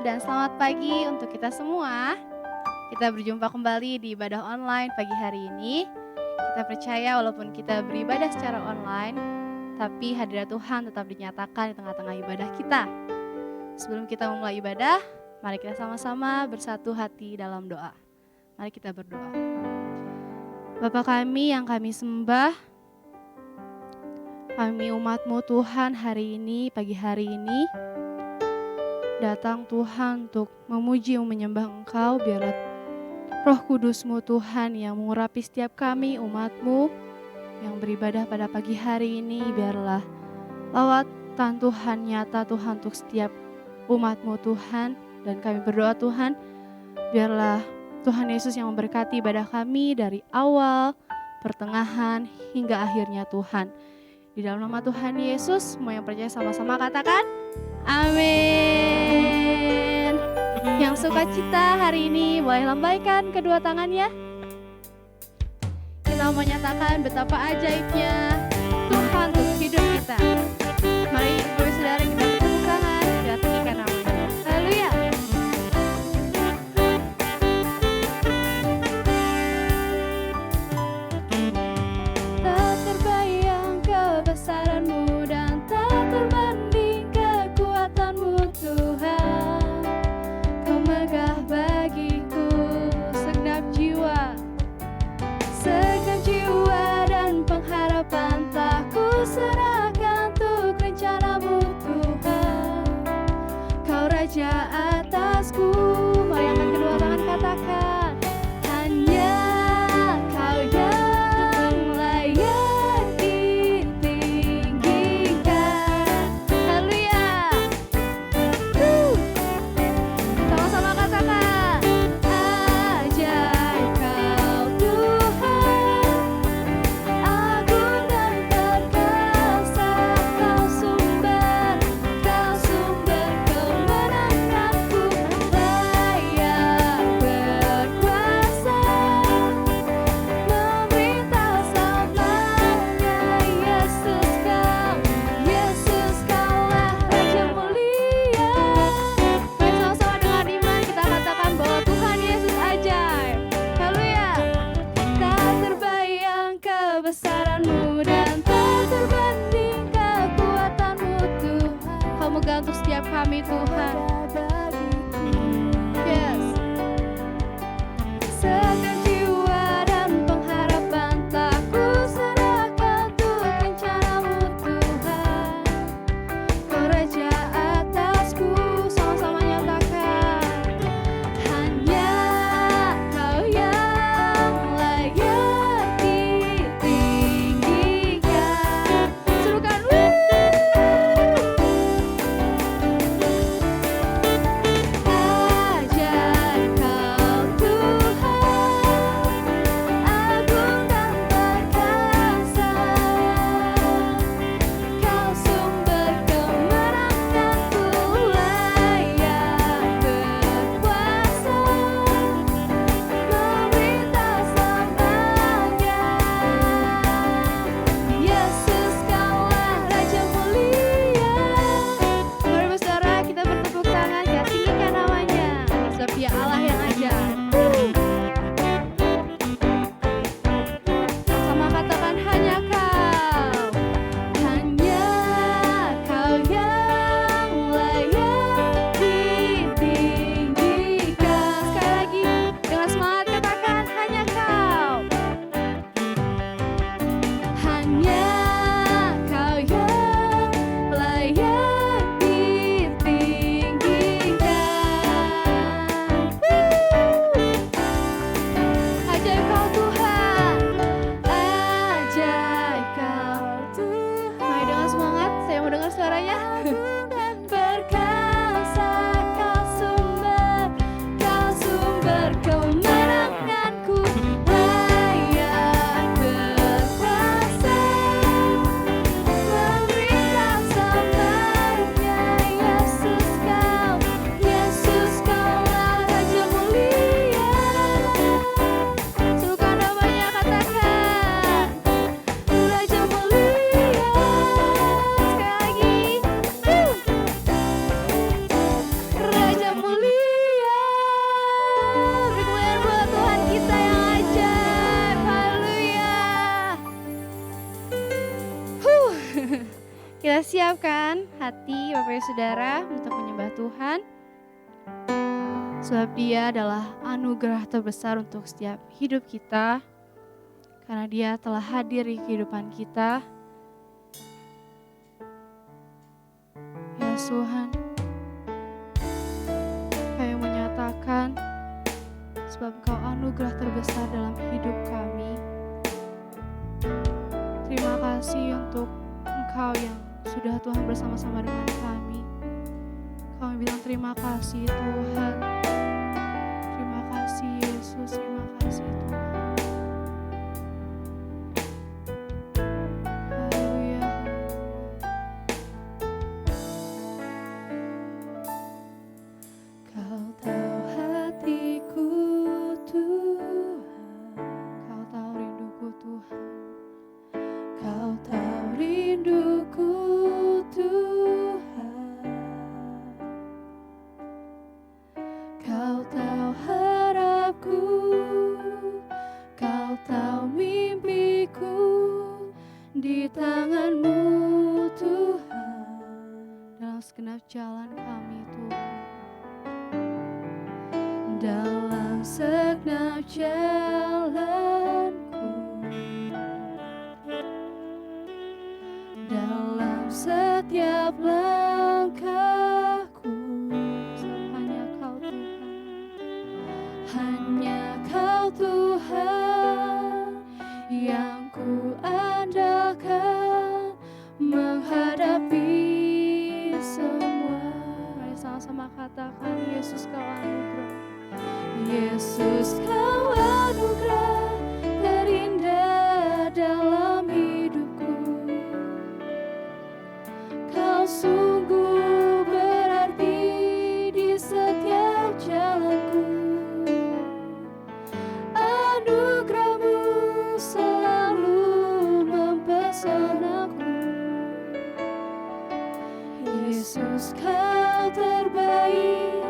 dan selamat pagi untuk kita semua. Kita berjumpa kembali di ibadah online pagi hari ini. Kita percaya walaupun kita beribadah secara online, tapi hadirat Tuhan tetap dinyatakan di tengah-tengah ibadah kita. Sebelum kita memulai ibadah, mari kita sama-sama bersatu hati dalam doa. Mari kita berdoa. Bapa kami yang kami sembah, kami umat-Mu Tuhan hari ini, pagi hari ini, datang Tuhan untuk memuji dan menyembah Engkau, biarlah Roh Kudus-Mu Tuhan yang mengurapi setiap kami umat-Mu yang beribadah pada pagi hari ini, biarlah lawatan Tuhan nyata Tuhan untuk setiap umat-Mu Tuhan, dan kami berdoa Tuhan, biarlah Tuhan Yesus yang memberkati ibadah kami dari awal, pertengahan, hingga akhirnya Tuhan. Di dalam nama Tuhan Yesus, semua yang percaya sama-sama katakan, amin. Yang suka cita hari ini boleh lambaikan kedua tangannya. Kita menyatakan betapa ajaibnya Tuhan untuk hidup kita. Mari saudara kita bertepuk tangan, kita tinggikan namanya. Haleluya. Tak terbayang kebesaran-Mu dan tak terbanding kekuatan-Mu Tuhan. Kau megah bagiku segenap jiwa dan pengharapan tak ku serahkan untuk rencana-Mu Tuhan. Kau Raja atasku, mari angkat kedua tangan katakan, hanya Kau yang layak ditinggikan. Haleluya. Sama-sama katakan, ajaib Kau Tuhan, agung dan perkasa, Kau sumber kemenanganku, layak berkuasa, memerintah selamanya. Yesus Kaulah Raja mulia. Mari sama-sama dengan iman kita katakan bahwa Tuhan Yesus ajaib. Haleluya. Tak terbayang kebesaran-Mu dan tak terbanding kekuatan-Mu Tuhan. Kau megah untuk setiap kami Tuhan. Yes. Segenap jiwa dan pengharapan tak ku serahkan untuk rencana-Mu Tuhan. Kau Raja atasku, sama-sama nyatakan, hanya Kau yang layak ditinggikan. Serukan, hati Bapak Ibu Saudara untuk menyembah Tuhan. Sebab Dia adalah anugerah terbesar untuk setiap hidup kita. Karena Dia telah hadir di kehidupan kita. Ya Tuhan, kami menyatakan sebab Engkau anugerah terbesar dalam hidup kami. Terima kasih untuk Engkau yang sudah Tuhan bersama-sama dengan kami. Kami bilang terima kasih Tuhan. Terima kasih Yesus, terima kasih Tuhan. Haleluya. Kau tahu hatiku Tuhan, Kau tahu rinduku Tuhan. Kau tahu rinduku Tuhan, Kau tahu harapku, Kau tahu mimpiku di tangan-Mu Tuhan. Dalam segenap jalan kami Tuhan, dalam segenap jalanku, dalam setiap langkahku, hanya Kau Tuhan, hanya Kau Tuhan yang ku andalkan menghadapi semua. Mari sama-sama katakan, Yesus Kau anugerah, Yesus Kau anugerah terindah dalam hidupku. Kau sungguh berarti di setiap jalanku. Anugerah-Mu selalu mempesonaku. Yesus Kau terbaik,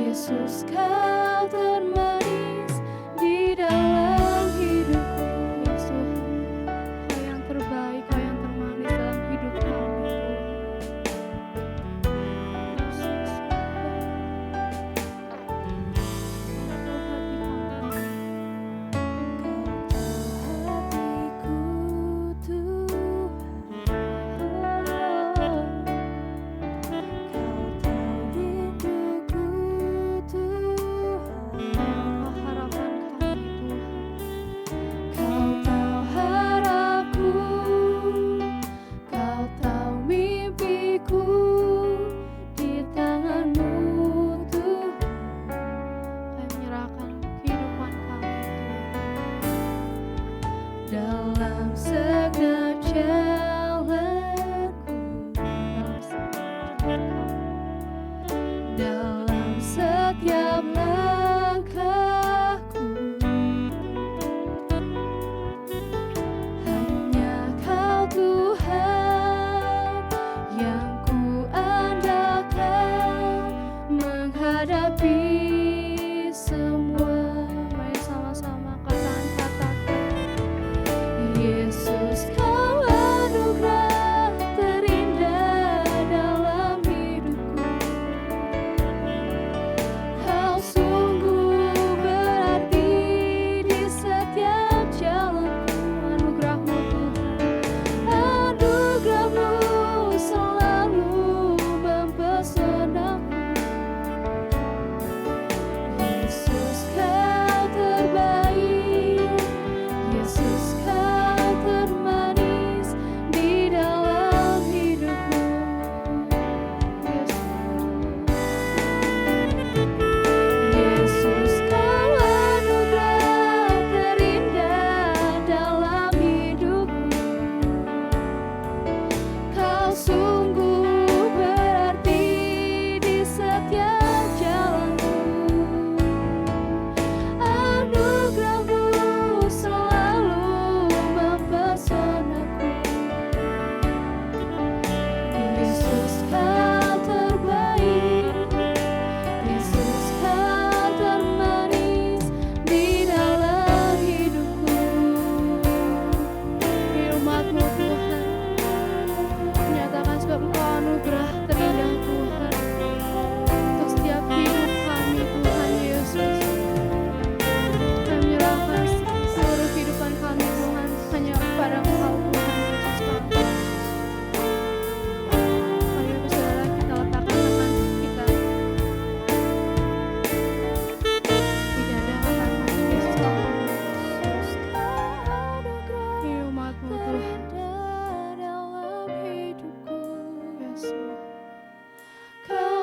Yesus Kau termanis di dalam hidupku. Yesus Tuhan, Kau yang terbaik, Kau yang termanis dalam hidup kami Tuhan. Yesus, Kau tahu hatiku Tuhan, Kau tahu rinduku Tuhan.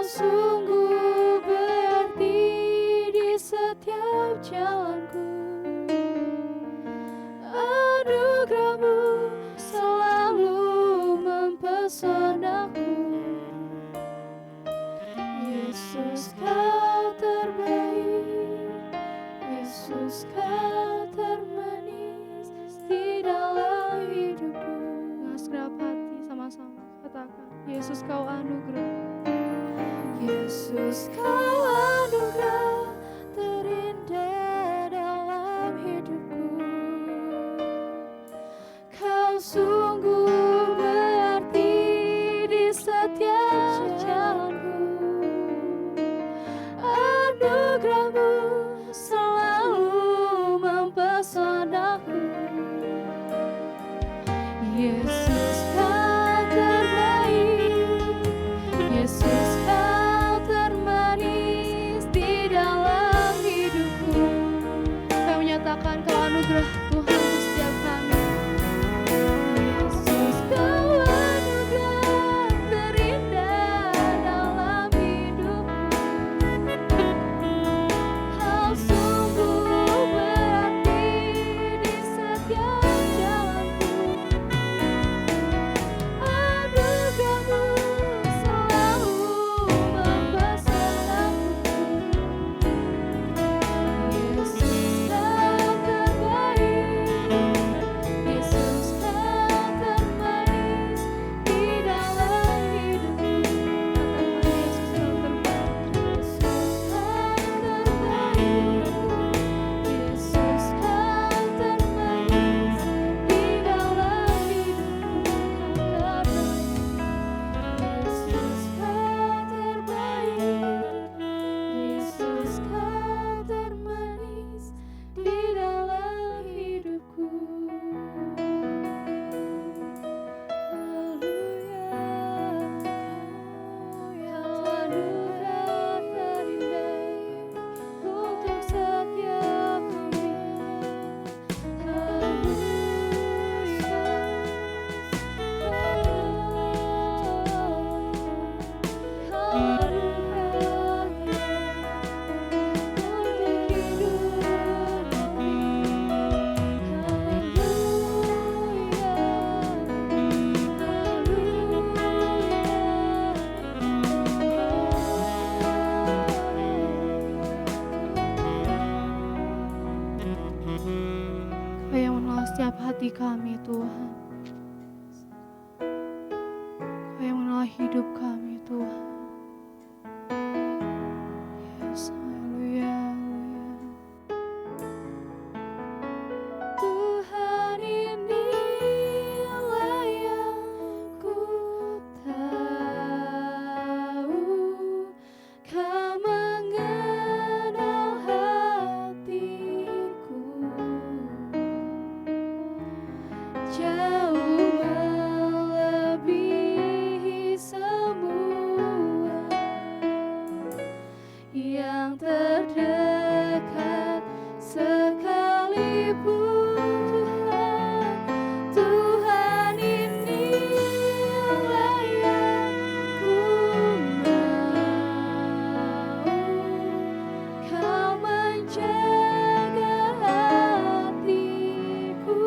sungguh berarti di setiap jalanku. Anugerahmu selalu mempesonaku. Yesus kau terbaik, Yesus kau termanis di dalam hidupku. Dengan segenap hati sama-sama katakan, Yesus kau anugerah. Yesus kau anugerah terindah dalam hidupku. Kau sungguh berarti di setiap jalanku. Anugerahmu selalu mempesonaku. Yesus kau terbaik, Yesus kau termanis di dalam hidupku. Kami menyatakan kau anugerah Tuhan untuk setiap kami. Yesus kau anugerah terindah dalam hidupku. Kau sungguh berarti di setiap jalanku. Anugerahmu selalu mempesonaku. Yesus kau terbaik, Yesus kau termanis di dalam hidupku. Kau yang mengenal setiap hati kami Tuhan. Kau yang mengenal hidup kami Tuhan. Yes, haleluya, haleluya. Tuhan inilah yang ku tahu. Kau mengenal hatiku. Jauh melebihi semua yang terdekat sekalipun. Tuhan, Tuhan inilah yang ku mau. Kau menjaga hatiku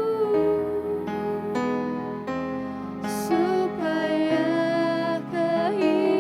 supaya kehidupan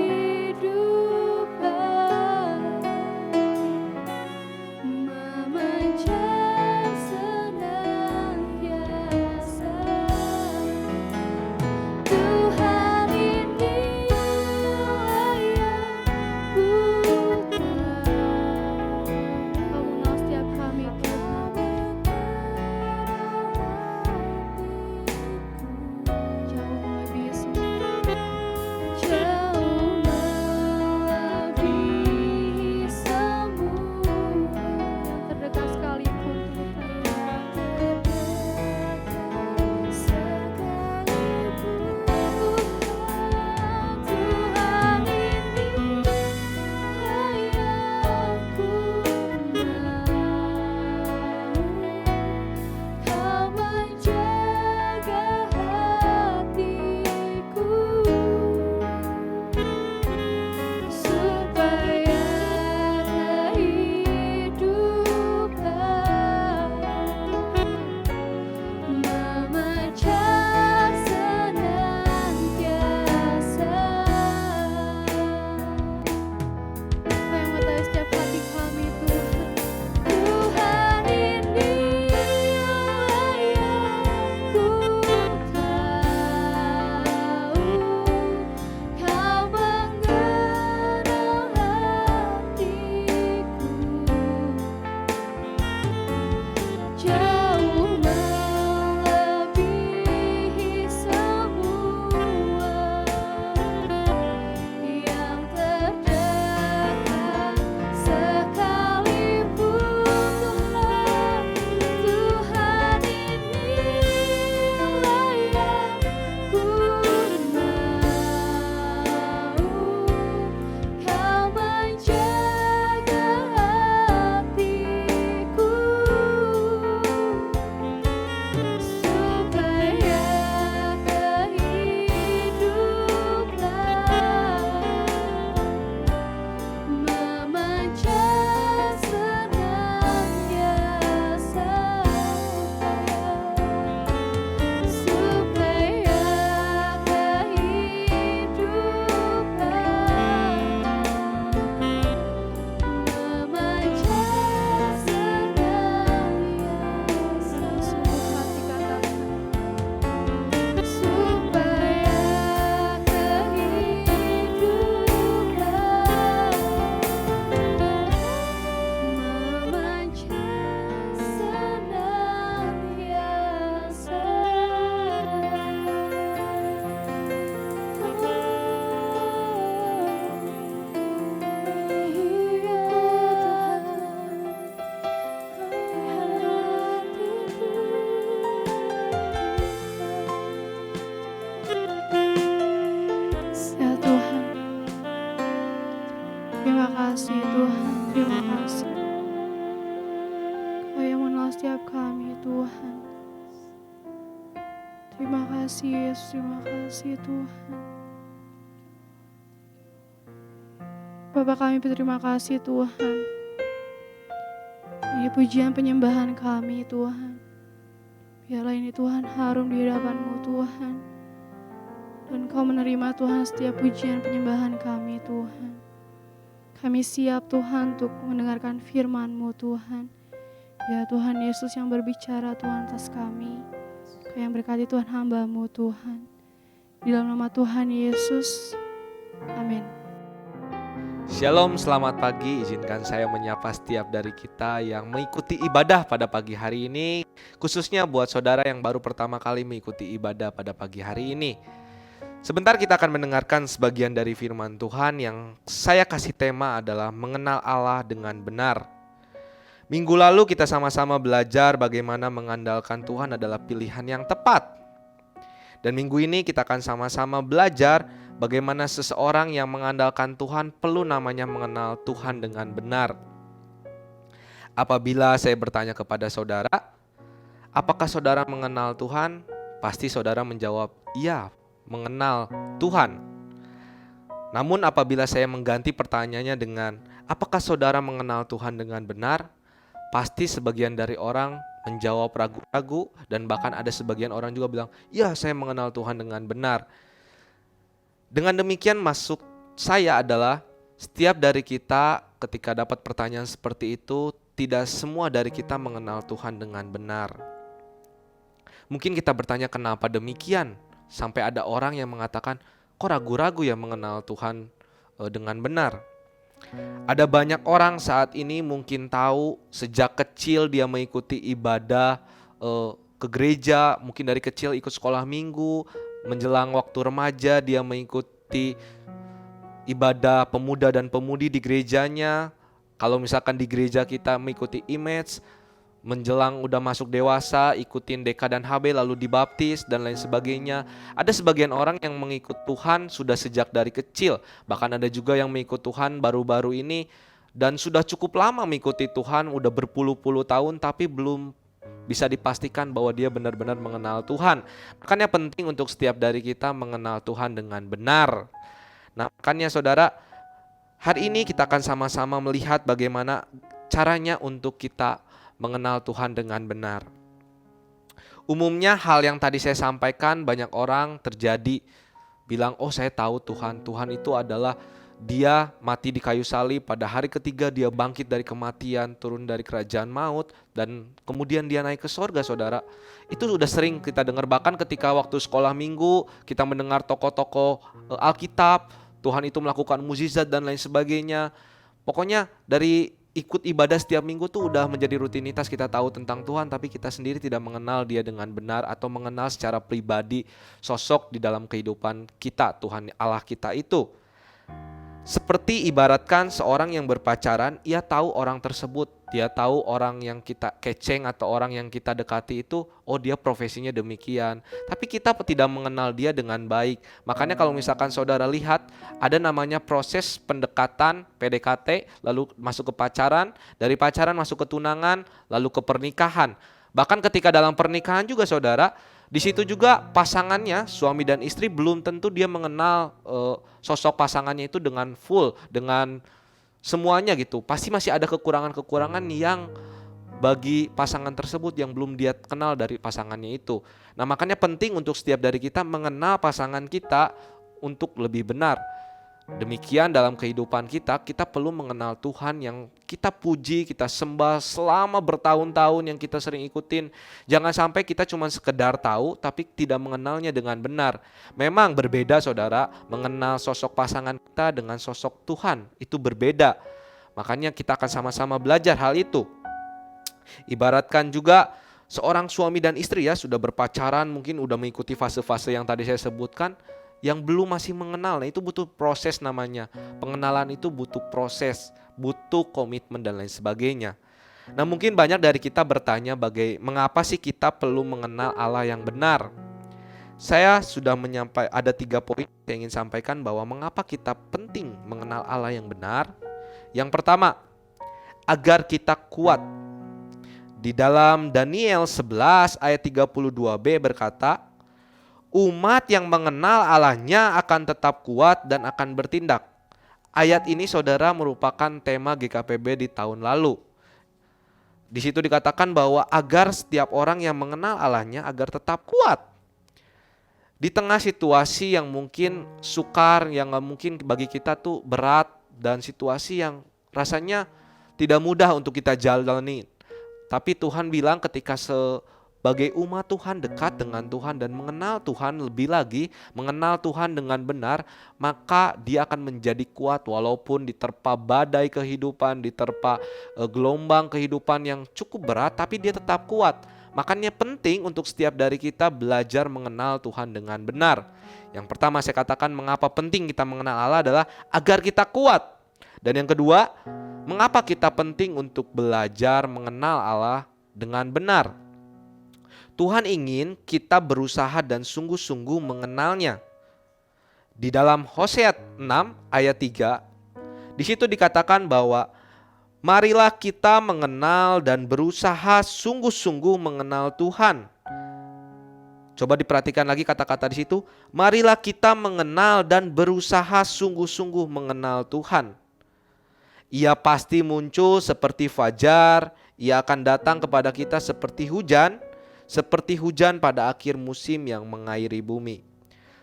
Terima kasih Tuhan, terima kasih. Kau yang mengenal setiap kami Tuhan. Terima kasih Yesus, terima kasih Tuhan. Bapa kami berterima kasih Tuhan. Ini pujian penyembahan kami Tuhan. Biarlah ini Tuhan harum di hadapan-Mu Tuhan. Dan Kau menerima Tuhan setiap pujian penyembahan kami Tuhan. Kami siap Tuhan untuk mendengarkan firman-Mu Tuhan. Ya Tuhan Yesus yang berbicara Tuhan atas kami. Kau yang berkati Tuhan hamba-Mu Tuhan. Di dalam nama Tuhan Yesus. Amin. Shalom, selamat pagi. Izinkan saya menyapa setiap dari kita yang mengikuti ibadah pada pagi hari ini, khususnya buat saudara yang baru pertama kali mengikuti ibadah pada pagi hari ini. Sebentar kita akan mendengarkan sebagian dari firman Tuhan yang saya kasih tema adalah mengenal Allah dengan benar. Minggu lalu kita sama-sama belajar bagaimana mengandalkan Tuhan adalah pilihan yang tepat. Dan minggu ini kita akan sama-sama belajar bagaimana seseorang yang mengandalkan Tuhan perlu namanya mengenal Tuhan dengan benar. Apabila saya bertanya kepada saudara, apakah saudara mengenal Tuhan? Pasti saudara menjawab, iya, mengenal Tuhan. Namun apabila saya mengganti pertanyaannya dengan, apakah saudara mengenal Tuhan dengan benar? Pasti sebagian dari orang menjawab ragu-ragu dan bahkan ada sebagian orang juga bilang, ya saya mengenal Tuhan dengan benar. Dengan demikian maksud saya adalah setiap dari kita ketika dapat pertanyaan seperti itu, tidak semua dari kita mengenal Tuhan dengan benar. Mungkin kita bertanya kenapa demikian? Sampai ada orang yang mengatakan, kok ragu-ragu ya mengenal Tuhan dengan benar? Ada banyak orang saat ini mungkin tahu sejak kecil dia mengikuti ibadah ke gereja, mungkin dari kecil ikut sekolah minggu, menjelang waktu remaja dia mengikuti ibadah pemuda dan pemudi di gerejanya. Kalau misalkan di gereja kita mengikuti image, menjelang udah masuk dewasa ikutin DK dan HB lalu dibaptis dan lain sebagainya. Ada sebagian orang yang mengikut Tuhan sudah sejak dari kecil. Bahkan ada juga yang mengikut Tuhan baru-baru ini dan sudah cukup lama mengikuti Tuhan, udah berpuluh-puluh tahun tapi belum bisa dipastikan bahwa dia benar-benar mengenal Tuhan. Makanya penting untuk setiap dari kita mengenal Tuhan dengan benar. Nah, makanya saudara, hari ini kita akan sama-sama melihat bagaimana caranya untuk kita mengenal Tuhan dengan benar. Umumnya hal yang tadi saya sampaikan banyak orang terjadi bilang, oh saya tahu Tuhan. Tuhan itu adalah dia mati di kayu salib, pada hari ketiga dia bangkit dari kematian, turun dari kerajaan maut, dan kemudian dia naik ke sorga saudara. Itu sudah sering kita dengar, bahkan ketika waktu sekolah minggu kita mendengar tokoh-tokoh Alkitab, Tuhan itu melakukan mukjizat dan lain sebagainya. Pokoknya dari ikut ibadah setiap minggu tuh udah menjadi rutinitas, kita tahu tentang Tuhan tapi kita sendiri tidak mengenal dia dengan benar atau mengenal secara pribadi sosok di dalam kehidupan kita, Tuhan Allah kita itu. Seperti ibaratkan seorang yang berpacaran, ia tahu orang tersebut, dia tahu orang yang kita keceng atau orang yang kita dekati itu, oh dia profesinya demikian. Tapi kita tidak mengenal dia dengan baik. Makanya kalau misalkan saudara lihat, ada namanya proses pendekatan, PDKT, lalu masuk ke pacaran, dari pacaran masuk ke tunangan, lalu ke pernikahan. Bahkan ketika dalam pernikahan juga saudara, di situ juga pasangannya, suami dan istri belum tentu dia mengenal sosok pasangannya itu dengan full, dengan semuanya gitu. Pasti masih ada kekurangan-kekurangan yang bagi pasangan tersebut yang belum dia kenal dari pasangannya itu. Nah makanya penting untuk setiap dari kita mengenal pasangan kita untuk lebih benar. Demikian dalam kehidupan kita perlu mengenal Tuhan yang kita puji, kita sembah selama bertahun-tahun yang kita sering ikutin. Jangan sampai kita cuma sekedar tahu tapi tidak mengenalnya dengan benar. Memang berbeda saudara, mengenal sosok pasangan kita dengan sosok Tuhan, itu berbeda. Makanya kita akan sama-sama belajar hal itu. Ibaratkan juga seorang suami dan istri ya, sudah berpacaran, mungkin udah mengikuti fase-fase yang tadi saya sebutkan. Yang belum masih mengenal, nah itu butuh proses namanya. Pengenalan itu butuh proses, butuh komitmen dan lain sebagainya. Nah mungkin banyak dari kita bertanya mengapa sih kita perlu mengenal Allah yang benar. Saya sudah ada 3 poin yang ingin sampaikan bahwa mengapa kita penting mengenal Allah yang benar. Yang pertama, agar kita kuat. Di dalam Daniel 11 ayat 32b berkata, umat yang mengenal Allahnya akan tetap kuat dan akan bertindak. Ayat ini saudara merupakan tema GKPB di tahun lalu. Di situ dikatakan bahwa agar setiap orang yang mengenal Allahnya agar tetap kuat. Di tengah situasi yang mungkin sukar, yang mungkin bagi kita tuh berat, dan situasi yang rasanya tidak mudah untuk kita jalani. Tapi Tuhan bilang ketika sebagai umat Tuhan dekat dengan Tuhan dan mengenal Tuhan lebih lagi, mengenal Tuhan dengan benar, maka dia akan menjadi kuat walaupun diterpa badai kehidupan, diterpa gelombang kehidupan yang cukup berat, tapi dia tetap kuat. Makanya penting untuk setiap dari kita belajar mengenal Tuhan dengan benar. Yang pertama saya katakan mengapa penting kita mengenal Allah adalah agar kita kuat. Dan yang kedua, mengapa kita penting untuk belajar mengenal Allah dengan benar. Tuhan ingin kita berusaha dan sungguh-sungguh mengenalnya. Di dalam Hosea 6 ayat 3, di situ dikatakan bahwa marilah kita mengenal dan berusaha sungguh-sungguh mengenal Tuhan. Coba diperhatikan lagi kata-kata di situ. Marilah kita mengenal dan berusaha sungguh-sungguh mengenal Tuhan. Ia pasti muncul seperti fajar, ia akan datang kepada kita seperti hujan pada akhir musim yang mengairi bumi.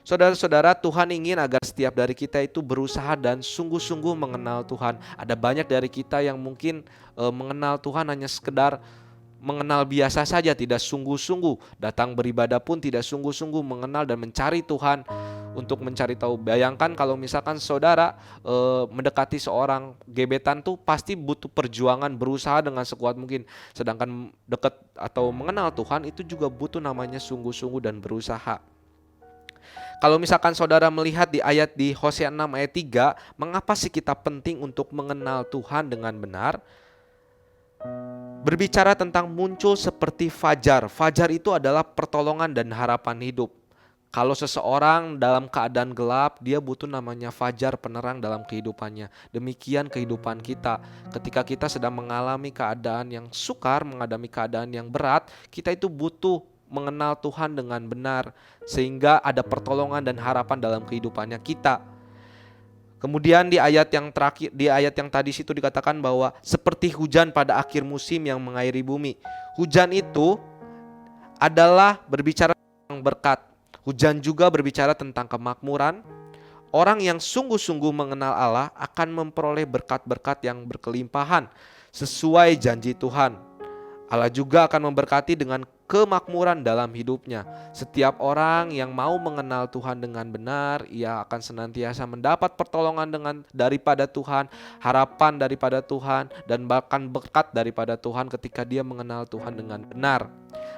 Saudara-saudara, Tuhan ingin agar setiap dari kita itu berusaha dan sungguh-sungguh mengenal Tuhan. Ada banyak dari kita yang mungkin mengenal Tuhan hanya sekedar mengenal biasa saja, tidak sungguh-sungguh. Datang beribadah pun tidak sungguh-sungguh mengenal dan mencari Tuhan untuk mencari tahu. Bayangkan kalau misalkan saudara mendekati seorang gebetan tuh pasti butuh perjuangan, berusaha dengan sekuat mungkin. Sedangkan dekat atau mengenal Tuhan itu juga butuh namanya sungguh-sungguh dan berusaha. Kalau misalkan saudara melihat di ayat di Hosea 6 ayat 3, mengapa sih kita penting untuk mengenal Tuhan dengan benar? Berbicara tentang muncul seperti fajar. Fajar itu adalah pertolongan dan harapan hidup. Kalau seseorang dalam keadaan gelap, dia butuh namanya fajar, penerang dalam kehidupannya. Demikian kehidupan kita. Ketika kita sedang mengalami keadaan yang sukar, mengalami keadaan yang berat, kita itu butuh mengenal Tuhan dengan benar sehingga ada pertolongan dan harapan dalam kehidupannya kita. Kemudian di ayat yang terakhir, di ayat yang tadi situ dikatakan bahwa seperti hujan pada akhir musim yang mengairi bumi. Hujan itu adalah berbicara tentang berkat. Hujan juga berbicara tentang kemakmuran. Orang yang sungguh-sungguh mengenal Allah akan memperoleh berkat-berkat yang berkelimpahan sesuai janji Tuhan. Allah juga akan memberkati dengan kemakmuran dalam hidupnya. Setiap orang yang mau mengenal Tuhan dengan benar, ia akan senantiasa mendapat pertolongan daripada Tuhan, harapan daripada Tuhan, dan bahkan berkat daripada Tuhan ketika dia mengenal Tuhan dengan benar.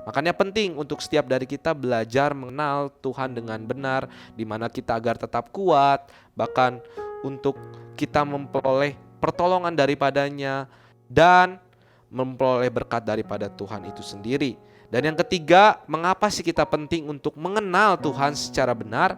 Makanya penting untuk setiap dari kita belajar mengenal Tuhan dengan benar, di mana kita agar tetap kuat, bahkan untuk kita memperoleh pertolongan daripadanya dan memperoleh berkat daripada Tuhan itu sendiri. Dan yang ketiga, mengapa sih kita penting untuk mengenal Tuhan secara benar?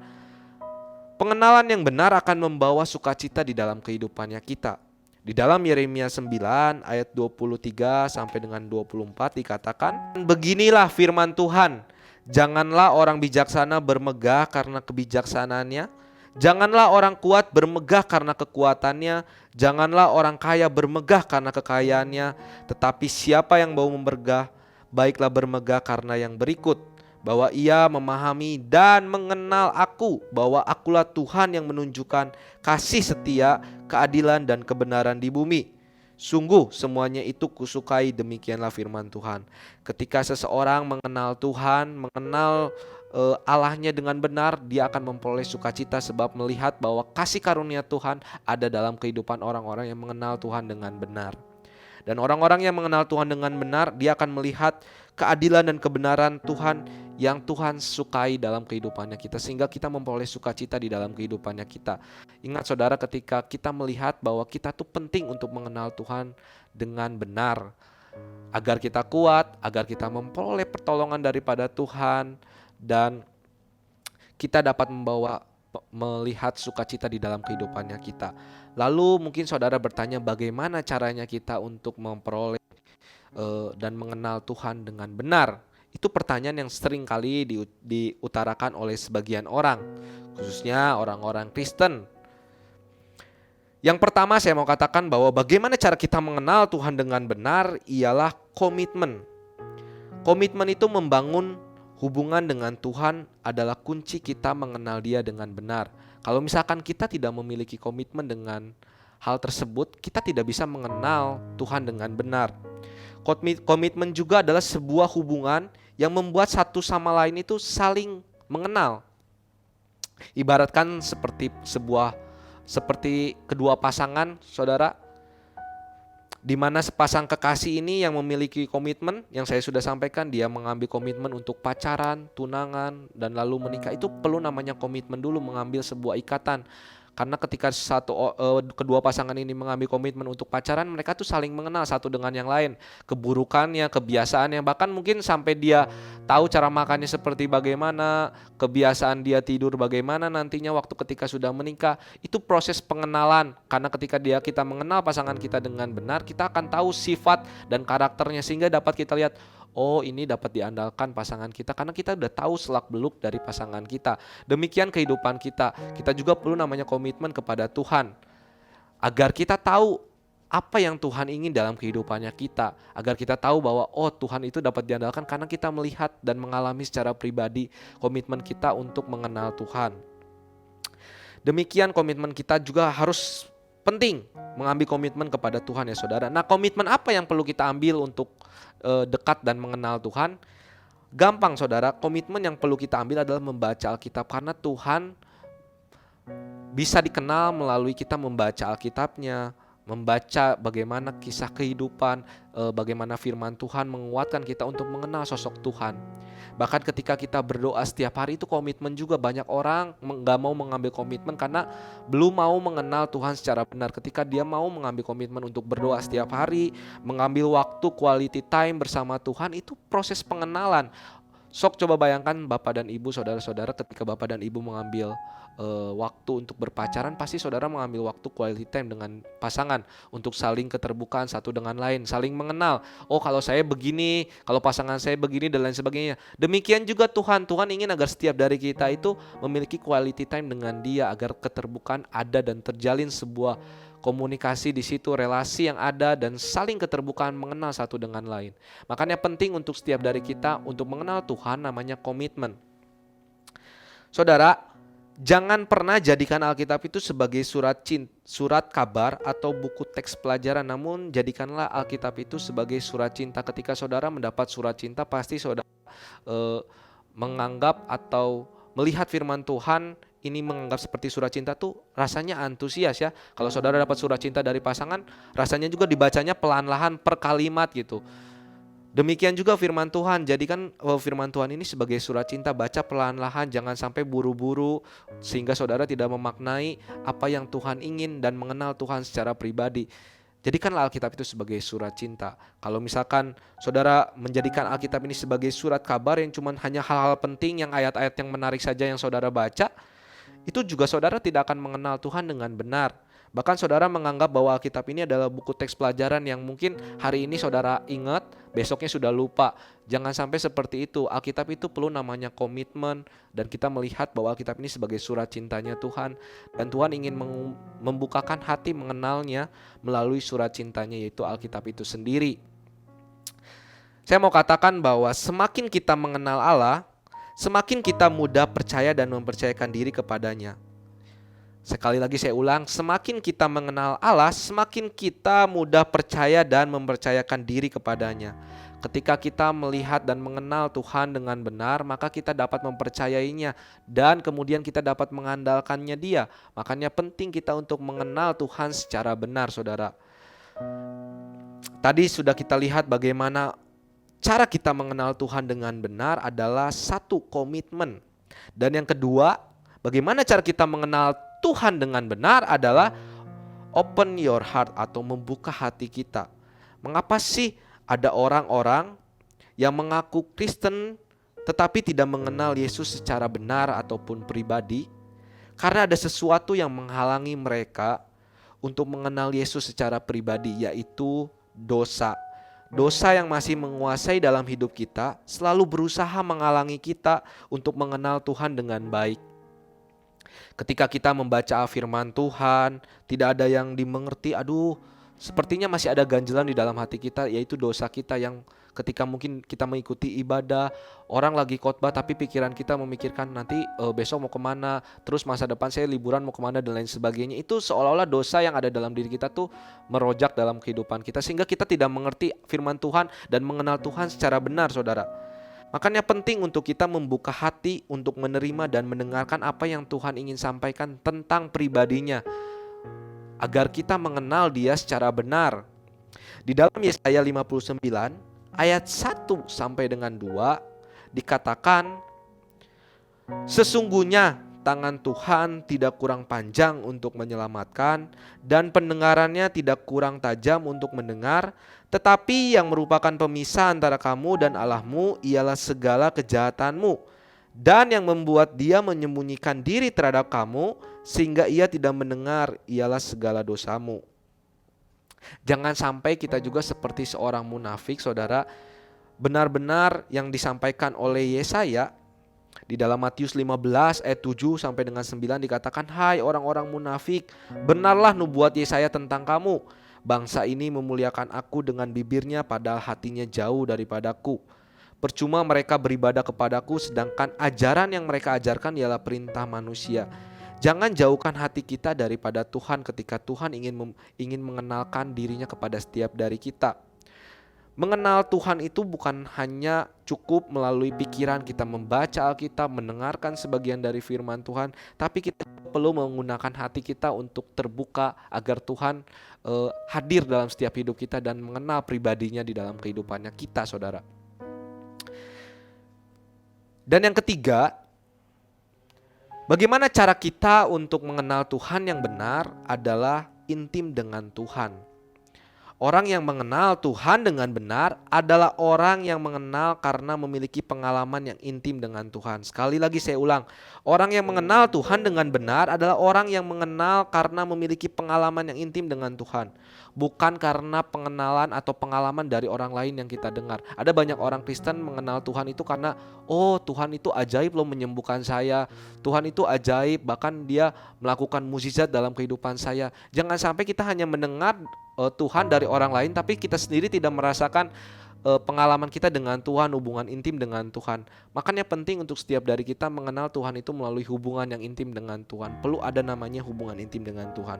Pengenalan yang benar akan membawa sukacita di dalam kehidupannya kita. Di dalam Yeremia 9 ayat 23 sampai dengan 24 dikatakan, beginilah firman Tuhan, janganlah orang bijaksana bermegah karena kebijaksanaannya, janganlah orang kuat bermegah karena kekuatannya, janganlah orang kaya bermegah karena kekayaannya, tetapi siapa yang mau bermegah, baiklah bermegah karena yang berikut, bahwa ia memahami dan mengenal aku, bahwa akulah Tuhan yang menunjukkan kasih setia, keadilan dan kebenaran di bumi. Sungguh semuanya itu kusukai, demikianlah firman Tuhan. Ketika seseorang mengenal Tuhan, mengenal Allahnya dengan benar, dia akan memperoleh sukacita sebab melihat bahwa kasih karunia Tuhan ada dalam kehidupan orang-orang yang mengenal Tuhan dengan benar. Dan orang-orang yang mengenal Tuhan dengan benar, dia akan melihat keadilan dan kebenaran Tuhan yang Tuhan sukai dalam kehidupannya kita, sehingga kita memperoleh sukacita di dalam kehidupannya kita. Ingat saudara, ketika kita melihat bahwa kita tuh penting untuk mengenal Tuhan dengan benar, agar kita kuat, agar kita memperoleh pertolongan daripada Tuhan, dan kita dapat melihat sukacita di dalam kehidupannya kita. Lalu mungkin saudara bertanya bagaimana caranya kita untuk memperoleh dan mengenal Tuhan dengan benar. Itu pertanyaan yang sering kali diutarakan oleh sebagian orang, khususnya orang-orang Kristen. Yang pertama saya mau katakan bahwa bagaimana cara kita mengenal Tuhan dengan benar ialah komitmen. Komitmen itu membangun hubungan dengan Tuhan adalah kunci kita mengenal Dia dengan benar. Kalau misalkan kita tidak memiliki komitmen dengan hal tersebut, kita tidak bisa mengenal Tuhan dengan benar. Komitmen juga adalah sebuah hubungan yang membuat satu sama lain itu saling mengenal. Ibaratkan seperti kedua pasangan, saudara, di mana sepasang kekasih ini yang memiliki komitmen yang saya sudah sampaikan, dia mengambil komitmen untuk pacaran, tunangan, dan lalu menikah. Itu perlu namanya komitmen dulu, mengambil sebuah ikatan. Karena ketika kedua pasangan ini mengambil komitmen untuk pacaran, mereka tuh saling mengenal satu dengan yang lain, keburukannya, kebiasaannya, bahkan mungkin sampai dia tahu cara makannya seperti bagaimana, kebiasaan dia tidur bagaimana nantinya waktu ketika sudah menikah. Itu proses pengenalan, karena ketika kita mengenal pasangan kita dengan benar, kita akan tahu sifat dan karakternya, sehingga dapat kita lihat, oh ini dapat diandalkan pasangan kita karena kita udah tahu selak-beluk dari pasangan kita. Demikian kehidupan kita. Kita juga perlu namanya komitmen kepada Tuhan, agar kita tahu apa yang Tuhan ingin dalam kehidupannya kita, agar kita tahu bahwa oh Tuhan itu dapat diandalkan karena kita melihat dan mengalami secara pribadi komitmen kita untuk mengenal Tuhan. Demikian komitmen kita juga harus penting, mengambil komitmen kepada Tuhan ya saudara. Nah, komitmen apa yang perlu kita ambil untuk dekat dan mengenal Tuhan? Gampang saudara, komitmen yang perlu kita ambil adalah membaca Alkitab, karena Tuhan bisa dikenal melalui kita membaca Alkitabnya, membaca bagaimana kisah kehidupan, bagaimana firman Tuhan menguatkan kita untuk mengenal sosok Tuhan. Bahkan ketika kita berdoa setiap hari, itu komitmen juga. Banyak orang gak mau mengambil komitmen karena belum mau mengenal Tuhan secara benar. Ketika dia mau mengambil komitmen untuk berdoa setiap hari, mengambil waktu quality time bersama Tuhan, itu proses pengenalan. Sok coba bayangkan Bapak dan Ibu, saudara-saudara, ketika Bapak dan Ibu mengambil waktu untuk berpacaran, pasti saudara mengambil waktu quality time dengan pasangan untuk saling keterbukaan satu dengan lain, saling mengenal. Oh kalau saya begini, kalau pasangan saya begini, dan lain sebagainya. Demikian juga Tuhan ingin agar setiap dari kita itu memiliki quality time dengan Dia, agar keterbukaan ada dan terjalin sebuah komunikasi di situ, relasi yang ada dan saling keterbukaan mengenal satu dengan lain. Makanya penting untuk setiap dari kita untuk mengenal Tuhan namanya komitmen. Saudara, jangan pernah jadikan Alkitab itu sebagai surat kabar atau buku teks pelajaran, namun jadikanlah Alkitab itu sebagai surat cinta. Ketika saudara mendapat surat cinta, pasti saudara menganggap atau melihat firman Tuhan ini menganggap seperti surat cinta tuh rasanya antusias ya. Kalau saudara dapat surat cinta dari pasangan, rasanya juga dibacanya pelan-lahan per kalimat gitu. Demikian juga firman Tuhan, jadikan firman Tuhan ini sebagai surat cinta, baca pelan-lahan, jangan sampai buru-buru sehingga saudara tidak memaknai apa yang Tuhan ingin dan mengenal Tuhan secara pribadi. Jadikanlah Alkitab itu sebagai surat cinta. Kalau misalkan saudara menjadikan Alkitab ini sebagai surat kabar yang cuma hanya hal-hal penting, yang ayat-ayat yang menarik saja yang saudara baca, itu juga saudara tidak akan mengenal Tuhan dengan benar. Bahkan saudara menganggap bahwa Alkitab ini adalah buku teks pelajaran yang mungkin hari ini saudara ingat, besoknya sudah lupa. Jangan sampai seperti itu. Alkitab itu perlu namanya komitmen, dan kita melihat bahwa Alkitab ini sebagai surat cintanya Tuhan. Dan Tuhan ingin membukakan hati mengenalnya melalui surat cintanya, yaitu Alkitab itu sendiri. Saya mau katakan bahwa semakin kita mengenal Allah, semakin kita mudah percaya dan mempercayakan diri kepadanya. Sekali lagi saya ulang, semakin kita mengenal Allah, semakin kita mudah percaya dan mempercayakan diri kepadanya. Ketika kita melihat dan mengenal Tuhan dengan benar, maka kita dapat mempercayainya dan kemudian kita dapat mengandalkannya Dia. Makanya penting kita untuk mengenal Tuhan secara benar, saudara. Tadi sudah kita lihat bagaimana cara kita mengenal Tuhan dengan benar adalah satu, komitmen. Dan yang kedua, bagaimana cara kita mengenal Tuhan dengan benar adalah open your heart atau membuka hati kita. Mengapa sih ada orang-orang yang mengaku Kristen tetapi tidak mengenal Yesus secara benar ataupun pribadi? Karena ada sesuatu yang menghalangi mereka untuk mengenal Yesus secara pribadi, yaitu dosa. Dosa yang masih menguasai dalam hidup kita selalu berusaha menghalangi kita untuk mengenal Tuhan dengan baik. Ketika kita membaca firman Tuhan, tidak ada yang dimengerti, sepertinya masih ada ganjelan di dalam hati kita, yaitu dosa kita yang ketika mungkin kita mengikuti ibadah, orang lagi khotbah tapi pikiran kita memikirkan nanti besok mau kemana, terus masa depan saya liburan mau kemana dan lain sebagainya. Itu seolah-olah dosa yang ada dalam diri kita tuh merojak dalam kehidupan kita, sehingga kita tidak mengerti firman Tuhan dan mengenal Tuhan secara benar, saudara. Makanya penting untuk kita membuka hati untuk menerima dan mendengarkan apa yang Tuhan ingin sampaikan tentang pribadinya, agar kita mengenal Dia secara benar. Di dalam Yesaya 59 ayat 1 sampai dengan 2 dikatakan, sesungguhnya tangan Tuhan tidak kurang panjang untuk menyelamatkan, dan pendengarannya tidak kurang tajam untuk mendengar. Tetapi yang merupakan pemisah antara kamu dan Allahmu ialah segala kejahatanmu, dan yang membuat Dia menyembunyikan diri terhadap kamu sehingga Ia tidak mendengar ialah segala dosamu. Jangan sampai kita juga seperti seorang munafik, saudara. Benar-benar yang disampaikan oleh Yesaya di dalam Matius 15 ayat 7 sampai dengan 9 dikatakan, hai orang-orang munafik, benarlah nubuat Yesaya tentang kamu. Bangsa ini memuliakan aku dengan bibirnya, padahal hatinya jauh daripadaku. Percuma mereka beribadah kepadaku, sedangkan ajaran yang mereka ajarkan ialah perintah manusia. Jangan jauhkan hati kita daripada Tuhan ketika Tuhan ingin mengenalkan dirinya kepada setiap dari kita. Mengenal Tuhan itu bukan hanya cukup melalui pikiran kita membaca Alkitab, mendengarkan sebagian dari firman Tuhan, tapi kita perlu menggunakan hati kita untuk terbuka agar Tuhan hadir dalam setiap hidup kita dan mengenal pribadinya di dalam kehidupannya kita, saudara. Dan yang ketiga, bagaimana cara kita untuk mengenal Tuhan yang benar adalah intim dengan Tuhan. Orang yang mengenal Tuhan dengan benar adalah orang yang mengenal karena memiliki pengalaman yang intim dengan Tuhan. Sekali lagi saya ulang, orang yang mengenal Tuhan dengan benar adalah orang yang mengenal karena memiliki pengalaman yang intim dengan Tuhan. Bukan karena pengenalan atau pengalaman dari orang lain yang kita dengar. Ada banyak orang Kristen mengenal Tuhan itu karena, oh Tuhan itu ajaib loh menyembuhkan saya, Tuhan itu ajaib bahkan Dia melakukan mukjizat dalam kehidupan saya. Jangan sampai kita hanya mendengar Tuhan dari orang lain, tapi kita sendiri tidak merasakan pengalaman kita dengan Tuhan, hubungan intim dengan Tuhan. Makanya penting untuk setiap dari kita mengenal Tuhan itu melalui hubungan yang intim dengan Tuhan. Perlu ada namanya hubungan intim dengan Tuhan.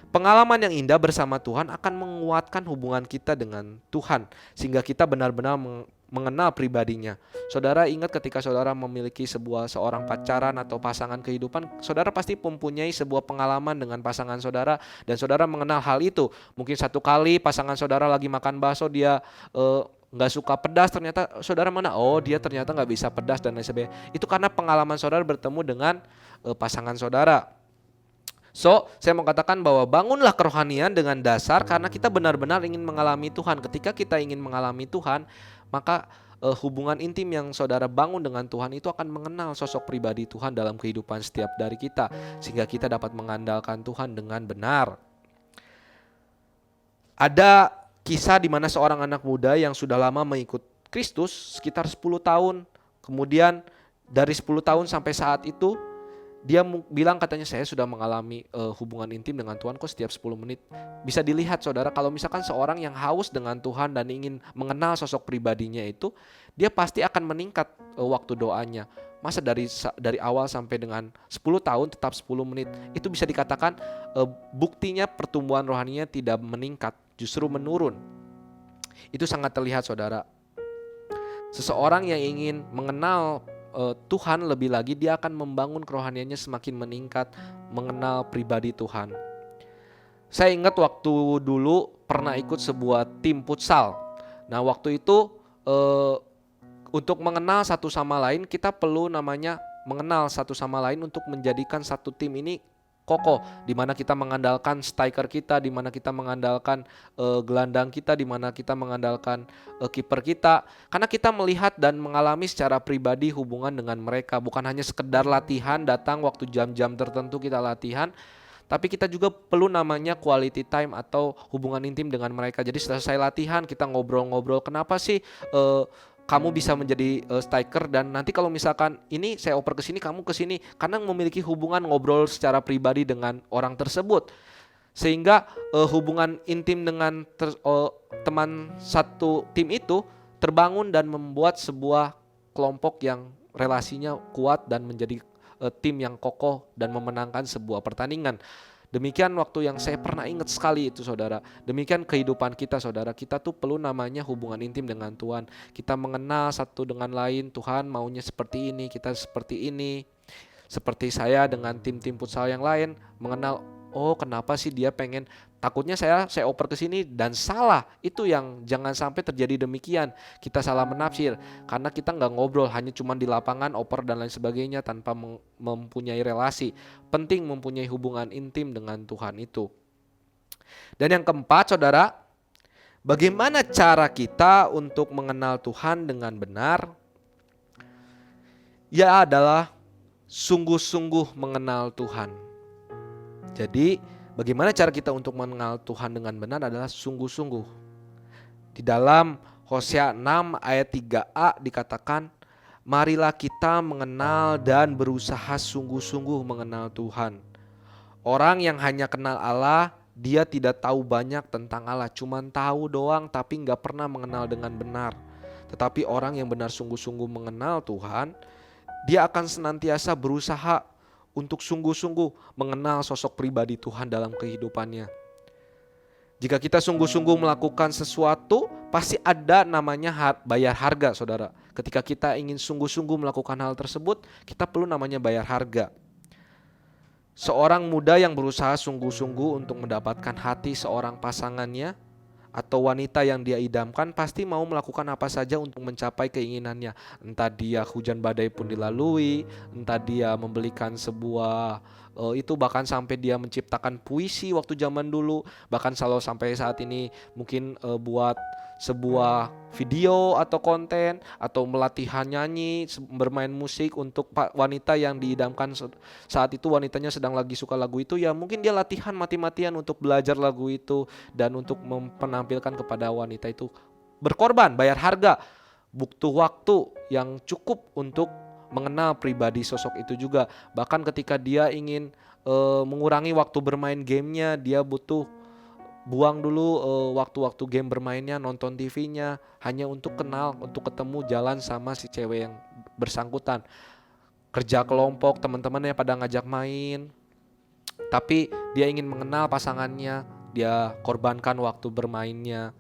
Pengalaman yang indah bersama Tuhan akan menguatkan hubungan kita dengan Tuhan, sehingga kita benar-benar mengenal pribadinya. Saudara ingat ketika saudara memiliki seorang pacaran atau pasangan kehidupan, saudara pasti mempunyai sebuah pengalaman dengan pasangan saudara dan saudara mengenal hal itu. Mungkin satu kali pasangan saudara lagi makan bakso, dia nggak suka pedas, ternyata saudara oh dia ternyata nggak bisa pedas dan lain sebagainya. Itu karena pengalaman saudara bertemu dengan pasangan saudara. So, saya mau katakan bahwa bangunlah kerohanian dengan dasar karena kita benar-benar ingin mengalami Tuhan. Ketika kita ingin mengalami Tuhan, maka hubungan intim yang saudara bangun dengan Tuhan itu akan mengenal sosok pribadi Tuhan dalam kehidupan setiap dari kita, sehingga kita dapat mengandalkan Tuhan dengan benar. Ada kisah di mana seorang anak muda yang sudah lama mengikut Kristus, sekitar 10 tahun, kemudian dari 10 tahun sampai saat itu, dia bilang katanya saya sudah mengalami hubungan intim dengan Tuhan kok setiap 10 menit. Bisa dilihat saudara, kalau misalkan seorang yang haus dengan Tuhan dan ingin mengenal sosok pribadinya itu, dia pasti akan meningkat waktu doanya. Masa dari awal sampai dengan 10 tahun tetap 10 menit. Itu bisa dikatakan buktinya pertumbuhan rohaninya tidak meningkat, justru menurun. Itu sangat terlihat saudara. Seseorang yang ingin mengenal Tuhan lebih lagi, dia akan membangun kerohaniannya semakin meningkat, mengenal pribadi Tuhan. Saya ingat waktu dulu pernah ikut sebuah tim futsal. Nah waktu itu untuk mengenal satu sama lain, kita perlu namanya mengenal satu sama lain untuk menjadikan satu tim ini kokoh, di mana kita mengandalkan striker kita, di mana kita mengandalkan gelandang kita, di mana kita mengandalkan kiper kita, karena kita melihat dan mengalami secara pribadi hubungan dengan mereka, bukan hanya sekedar latihan, datang waktu jam-jam tertentu kita latihan, tapi kita juga perlu namanya quality time atau hubungan intim dengan mereka. Jadi selesai latihan kita ngobrol-ngobrol, kenapa sih kamu bisa menjadi striker, dan nanti kalau misalkan ini saya oper ke sini, kamu ke sini, karena memiliki hubungan ngobrol secara pribadi dengan orang tersebut. Sehingga hubungan intim dengan teman satu tim itu terbangun dan membuat sebuah kelompok yang relasinya kuat dan menjadi tim yang kokoh dan memenangkan sebuah pertandingan. Demikian waktu yang saya pernah ingat sekali itu, saudara. Demikian kehidupan kita, saudara. Kita tuh perlu namanya hubungan intim dengan Tuhan. Kita mengenal satu dengan lain, Tuhan maunya seperti ini, kita seperti ini. Seperti saya dengan tim-tim futsal yang lain, mengenal, oh kenapa sih dia pengen, takutnya saya oper ke sini dan salah. Itu yang jangan sampai terjadi demikian. Kita salah menafsir karena kita nggak ngobrol, hanya cuma di lapangan oper dan lain sebagainya tanpa mempunyai relasi. Penting mempunyai hubungan intim dengan Tuhan itu. Dan yang keempat, saudara, bagaimana cara kita untuk mengenal Tuhan dengan benar? Ya adalah sungguh-sungguh mengenal Tuhan. Jadi bagaimana cara kita untuk mengenal Tuhan dengan benar adalah sungguh-sungguh. Di dalam Hosea 6 ayat 3a dikatakan, marilah kita mengenal dan berusaha sungguh-sungguh mengenal Tuhan. Orang yang hanya kenal Allah, dia tidak tahu banyak tentang Allah, cuman tahu doang tapi gak pernah mengenal dengan benar. Tetapi orang yang benar sungguh-sungguh mengenal Tuhan, dia akan senantiasa berusaha untuk sungguh-sungguh mengenal sosok pribadi Tuhan dalam kehidupannya. Jika kita sungguh-sungguh melakukan sesuatu, pasti ada namanya bayar harga, saudara. Ketika kita ingin sungguh-sungguh melakukan hal tersebut, kita perlu namanya bayar harga. Seorang muda yang berusaha sungguh-sungguh untuk mendapatkan hati seorang pasangannya atau wanita yang dia idamkan, pasti mau melakukan apa saja untuk mencapai keinginannya. Entah dia hujan badai pun dilalui, entah dia membelikan sebuah itu, bahkan sampai dia menciptakan puisi waktu zaman dulu, bahkan selalu sampai saat ini mungkin buat sebuah video atau konten, atau melatihan nyanyi, bermain musik untuk wanita yang diidamkan saat itu, wanitanya sedang lagi suka lagu itu, ya mungkin dia latihan mati-matian untuk belajar lagu itu dan untuk menampilkan kepada wanita itu, berkorban, bayar harga, butuh waktu yang cukup untuk mengenal pribadi sosok itu juga. Bahkan ketika dia ingin mengurangi waktu bermain gamenya, dia butuh buang dulu waktu-waktu game bermainnya, nonton TV-nya, hanya untuk kenal, untuk ketemu jalan sama si cewek yang bersangkutan. Kerja kelompok, teman-temannya pada ngajak main, tapi dia ingin mengenal pasangannya, dia korbankan waktu bermainnya.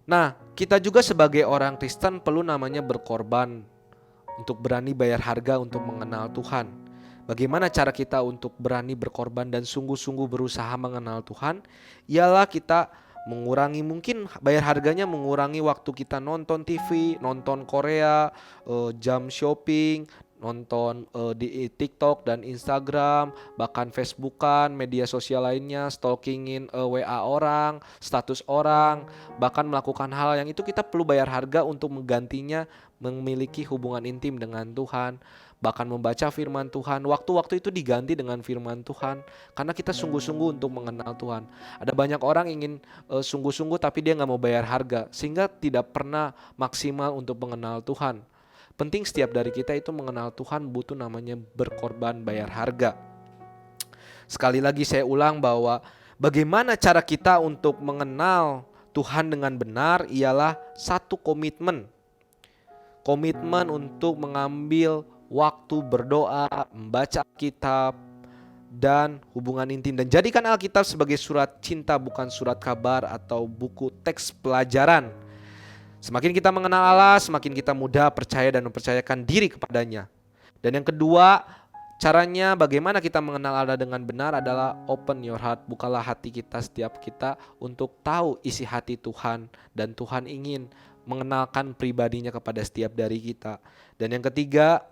Nah, kita juga sebagai orang Kristen perlu namanya berkorban, untuk berani bayar harga untuk mengenal Tuhan. Bagaimana cara kita untuk berani berkorban dan sungguh-sungguh berusaha mengenal Tuhan? Ialah kita mengurangi, mungkin bayar harganya mengurangi waktu kita nonton TV, nonton Korea, jam shopping, nonton di TikTok dan Instagram, bahkan Facebookan, media sosial lainnya, stalkingin WA orang, status orang, bahkan melakukan hal yang itu kita perlu bayar harga untuk menggantinya, memiliki hubungan intim dengan Tuhan. Bahkan membaca firman Tuhan, waktu-waktu itu diganti dengan firman Tuhan, karena kita sungguh-sungguh untuk mengenal Tuhan. Ada banyak orang ingin sungguh-sungguh tapi dia gak mau bayar harga, sehingga tidak pernah maksimal untuk mengenal Tuhan. Penting setiap dari kita itu mengenal Tuhan butuh namanya berkorban, bayar harga. Sekali lagi saya ulang bahwa bagaimana cara kita untuk mengenal Tuhan dengan benar ialah satu komitmen. Komitmen untuk mengambil waktu berdoa, membaca Alkitab, dan hubungan intim. Dan jadikan Alkitab sebagai surat cinta, bukan surat kabar atau buku teks pelajaran. Semakin kita mengenal Allah, semakin kita mudah percaya dan mempercayakan diri kepadanya. Dan yang kedua, caranya bagaimana kita mengenal Allah dengan benar adalah open your heart. Bukalah hati kita, setiap kita, untuk tahu isi hati Tuhan. Dan Tuhan ingin mengenalkan pribadinya kepada setiap dari kita. Dan yang ketiga,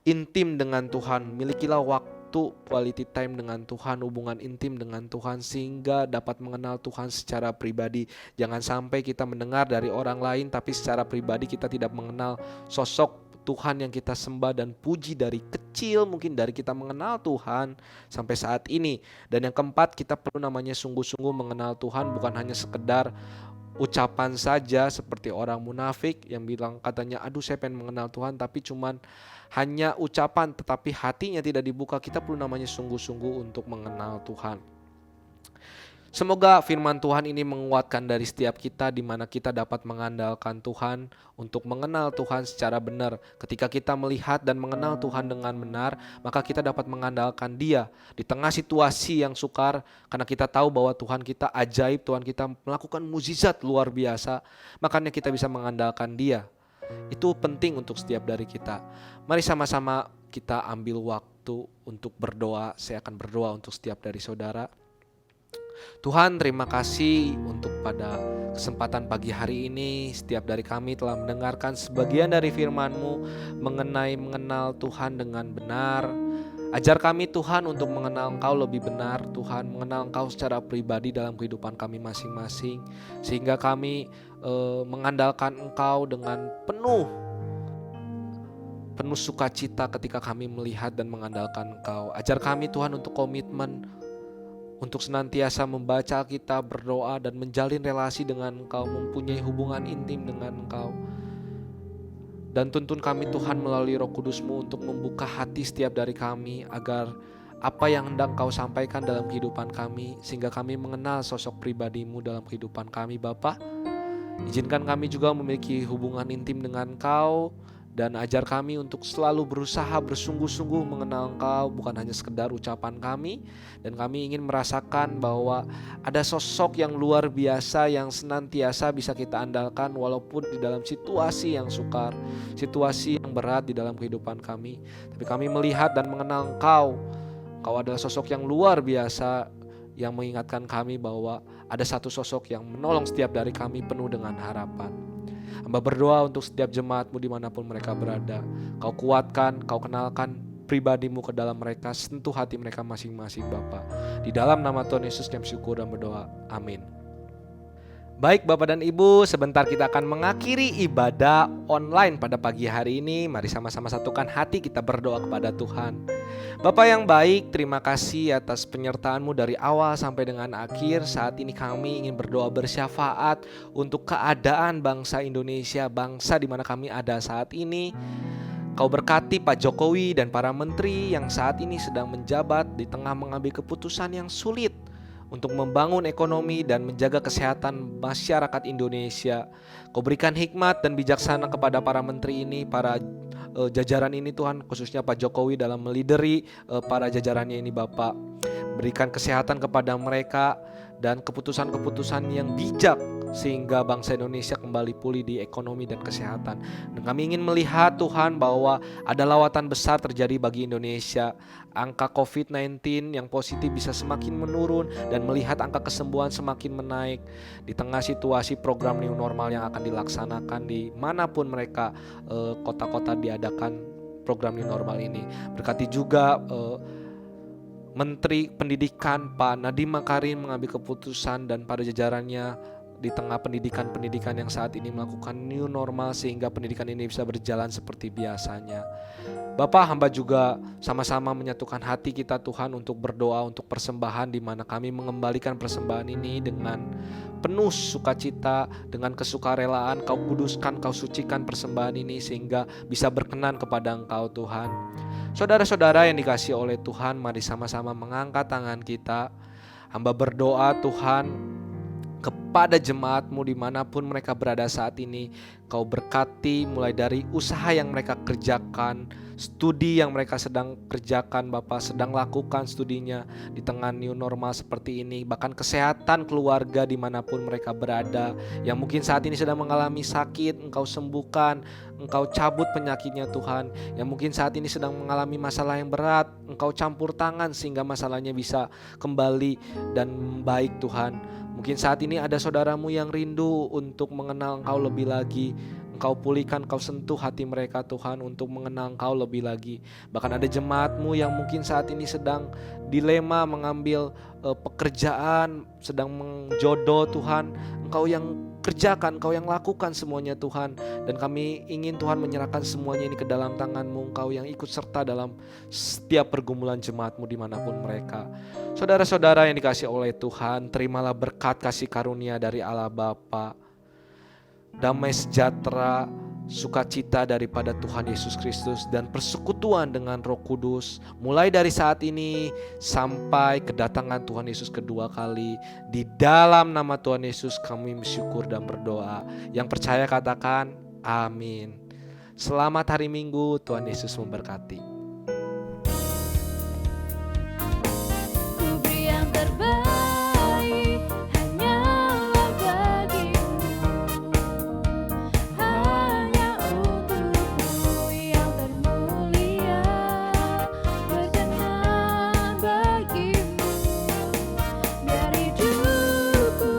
intim dengan Tuhan. Milikilah waktu waktu quality time dengan Tuhan, hubungan intim dengan Tuhan, sehingga dapat mengenal Tuhan secara pribadi. Jangan sampai kita mendengar dari orang lain tapi secara pribadi kita tidak mengenal sosok Tuhan yang kita sembah dan puji dari kecil, mungkin dari kita mengenal Tuhan sampai saat ini. Dan yang keempat, kita perlu namanya sungguh-sungguh mengenal Tuhan, bukan hanya sekedar ucapan saja seperti orang munafik yang bilang katanya, aduh saya pengen mengenal Tuhan, tapi cuman hanya ucapan tetapi hatinya tidak dibuka. Kita perlu namanya sungguh-sungguh untuk mengenal Tuhan. Semoga firman Tuhan ini menguatkan dari setiap kita, di mana kita dapat mengandalkan Tuhan untuk mengenal Tuhan secara benar. Ketika kita melihat dan mengenal Tuhan dengan benar, maka kita dapat mengandalkan Dia di tengah situasi yang sukar, karena kita tahu bahwa Tuhan kita ajaib, Tuhan kita melakukan mukjizat luar biasa, makanya kita bisa mengandalkan Dia. Itu penting untuk setiap dari kita. Mari sama-sama kita ambil waktu untuk berdoa. Saya akan berdoa untuk setiap dari saudara. Tuhan, terima kasih untuk pada kesempatan pagi hari ini. Setiap dari kami telah mendengarkan sebagian dari firman-Mu mengenai mengenal Tuhan dengan benar. Ajar kami Tuhan untuk mengenal Engkau lebih benar, Tuhan, mengenal Engkau secara pribadi dalam kehidupan kami masing-masing, sehingga kami mengandalkan Engkau dengan penuh sukacita ketika kami melihat dan mengandalkan Engkau. Ajar kami Tuhan untuk komitmen untuk senantiasa membaca Alkitab, berdoa dan menjalin relasi dengan Engkau, mempunyai hubungan intim dengan Engkau. Dan tuntun kami Tuhan melalui Roh Kudus-Mu untuk membuka hati setiap dari kami, agar apa yang hendak Engkau sampaikan dalam kehidupan kami, sehingga kami mengenal sosok pribadi-Mu dalam kehidupan kami. Bapa, izinkan kami juga memiliki hubungan intim dengan Engkau, dan ajar kami untuk selalu berusaha bersungguh-sungguh mengenal Engkau, bukan hanya sekedar ucapan kami. Dan kami ingin merasakan bahwa ada sosok yang luar biasa yang senantiasa bisa kita andalkan walaupun di dalam situasi yang sukar, situasi yang berat di dalam kehidupan kami. Tapi kami melihat dan mengenal Engkau. Engkau adalah sosok yang luar biasa yang mengingatkan kami bahwa ada satu sosok yang menolong setiap dari kami penuh dengan harapan. Hamba berdoa untuk setiap jemaat-Mu dimanapun mereka berada. Kau kuatkan, Kau kenalkan pribadi-Mu ke dalam mereka, sentuh hati mereka masing-masing Bapa. Di dalam nama Tuhan Yesus kami syukur dan berdoa. Amin. Baik Bapak dan Ibu, sebentar kita akan mengakhiri ibadah online pada pagi hari ini. Mari sama-sama satukan hati kita berdoa kepada Tuhan. Bapa yang baik, terima kasih atas penyertaan-Mu dari awal sampai dengan akhir. Saat ini kami ingin berdoa bersyafaat untuk keadaan bangsa Indonesia, bangsa di mana kami ada saat ini. Kau berkati Pak Jokowi dan para menteri yang saat ini sedang menjabat di tengah mengambil keputusan yang sulit untuk membangun ekonomi dan menjaga kesehatan masyarakat Indonesia. Kau berikan hikmat dan bijaksana kepada para menteri ini, para jajaran ini Tuhan, khususnya Pak Jokowi dalam melideri para jajarannya ini Bapak. Berikan kesehatan kepada mereka dan keputusan-keputusan yang bijak sehingga bangsa Indonesia kembali pulih di ekonomi dan kesehatan. Dan kami ingin melihat Tuhan bahwa ada lawatan besar terjadi bagi Indonesia. Angka COVID-19 yang positif bisa semakin menurun dan melihat angka kesembuhan semakin menaik di tengah situasi program new normal yang akan dilaksanakan di manapun mereka kota-kota diadakan program new normal ini. Berkati juga Menteri Pendidikan Pak Nadiem Makarim mengambil keputusan dan pada jajarannya di tengah pendidikan yang saat ini melakukan new normal sehingga pendidikan ini bisa berjalan seperti biasanya. Bapak, hamba juga sama-sama menyatukan hati kita Tuhan untuk berdoa untuk persembahan, di mana kami mengembalikan persembahan ini dengan penuh sukacita, dengan kesukarelaan. Kau kuduskan, Kau sucikan persembahan ini sehingga bisa berkenan kepada Engkau Tuhan. Saudara-saudara yang dikasihi oleh Tuhan, mari sama-sama mengangkat tangan kita. Hamba berdoa Tuhan kepada jemaat-Mu dimanapun mereka berada saat ini. Kau berkati mulai dari usaha yang mereka kerjakan, studi yang mereka sedang kerjakan Bapak, sedang lakukan studinya di tengah new normal seperti ini. Bahkan kesehatan keluarga dimanapun mereka berada, yang mungkin saat ini sedang mengalami sakit, Engkau sembuhkan, Engkau cabut penyakitnya Tuhan. Yang mungkin saat ini sedang mengalami masalah yang berat, Engkau campur tangan sehingga masalahnya bisa kembali dan baik Tuhan. Mungkin saat ini ada saudaramu yang rindu untuk mengenal Engkau lebih lagi. Engkau pulihkan, Engkau sentuh hati mereka Tuhan untuk mengenal Engkau lebih lagi. Bahkan ada jemaat-Mu yang mungkin saat ini sedang dilema mengambil pekerjaan, sedang menjodoh Tuhan. Engkau yang kerjakan, Engkau yang lakukan semuanya Tuhan. Dan kami ingin Tuhan menyerahkan semuanya ini ke dalam tangan-Mu. Engkau yang ikut serta dalam setiap pergumulan jemaat-Mu dimanapun mereka. Saudara-saudara yang dikasihi oleh Tuhan, terimalah berkat kasih karunia dari Allah Bapa, damai sejahtera, sukacita daripada Tuhan Yesus Kristus, dan persekutuan dengan Roh Kudus mulai dari saat ini sampai kedatangan Tuhan Yesus kedua kali. Di dalam nama Tuhan Yesus kami bersyukur dan berdoa. Yang percaya katakan amin. Selamat hari Minggu, Tuhan Yesus memberkati. Ku beri yang terbaik hanyalah bagimu, hanya untukmu yang termulia, berkenan bagimu. Biar hidupku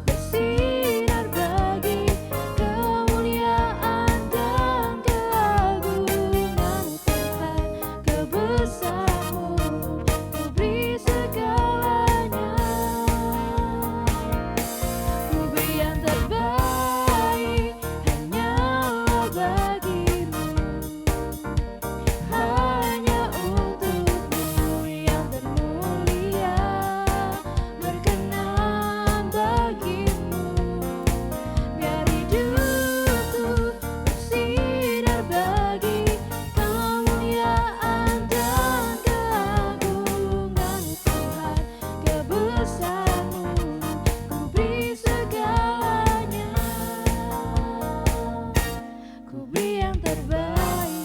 bersinar bagi kemuliaan dan keagungan Tuhan, kebesaran-Mu. Ku beri segalanya, ku beri yang terbaik hanyalah bagimu, hanya untukmu yang termulia, berkenan bagimu. Biar hidupku bersinar bagi kemuliaan dan keagungan Tuhan, kebesaran-Mu. Ku beri segalanya, ku beri yang terbaik.